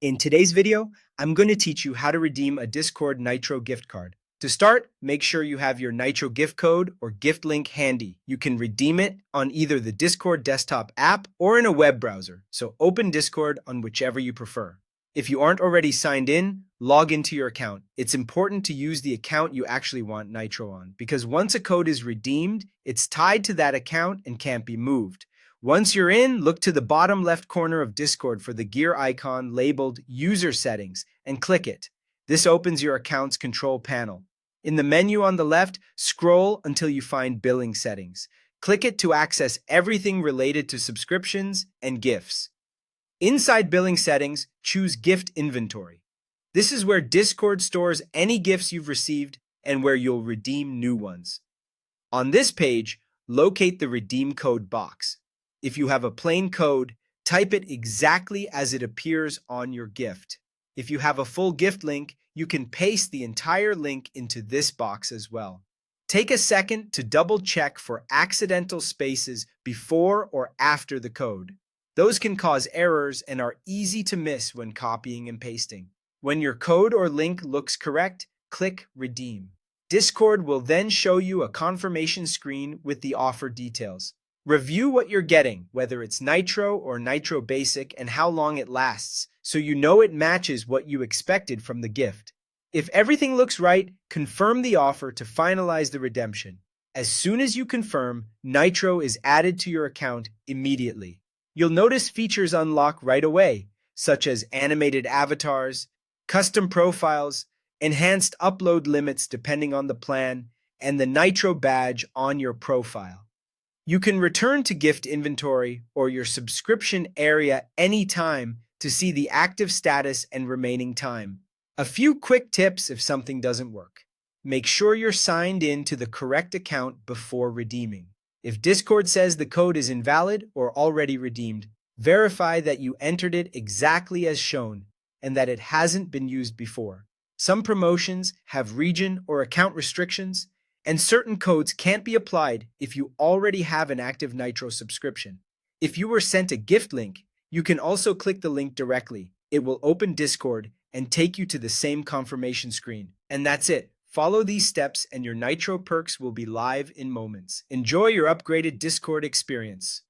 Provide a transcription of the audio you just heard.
In today's video, I'm going to teach you how to redeem a Discord Nitro gift card. To start, make sure you have your Nitro gift code or gift link handy. You can redeem it on either the Discord desktop app or in a web browser, so open Discord on whichever you prefer. If you aren't already signed in, log into your account. It's important to use the account you actually want Nitro on, because once a code is redeemed, it's tied to that account and can't be moved. Once you're in, look to the bottom left corner of Discord for the gear icon labeled User Settings and click it. This opens your account's control panel. In the menu on the left, scroll until you find Billing Settings. Click it to access everything related to subscriptions and gifts. Inside Billing Settings, choose Gift Inventory. This is where Discord stores any gifts you've received and where you'll redeem new ones. On this page, locate the Redeem Code box. If you have a plain code, type it exactly as it appears on your gift. If you have a full gift link, you can paste the entire link into this box as well. Take a second to double check for accidental spaces before or after the code. Those can cause errors and are easy to miss when copying and pasting. When your code or link looks correct, click Redeem. Discord will then show you a confirmation screen with the offer details. Review what you're getting, whether it's Nitro or Nitro Basic, and how long it lasts, so you know it matches what you expected from the gift. If everything looks right, confirm the offer to finalize the redemption. As soon as you confirm, Nitro is added to your account immediately. You'll notice features unlock right away, such as animated avatars, custom profiles, enhanced upload limits depending on the plan, and the Nitro badge on your profile. You can return to gift inventory or your subscription area anytime to see the active status and remaining time. A few quick tips if something doesn't work. Make sure you're signed in to the correct account before redeeming. If Discord says the code is invalid or already redeemed, verify that you entered it exactly as shown and that it hasn't been used before. Some promotions have region or account restrictions, and certain codes can't be applied if you already have an active Nitro subscription. If you were sent a gift link, you can also click the link directly. It will open Discord and take you to the same confirmation screen. And that's it. Follow these steps and your Nitro perks will be live in moments. Enjoy your upgraded Discord experience.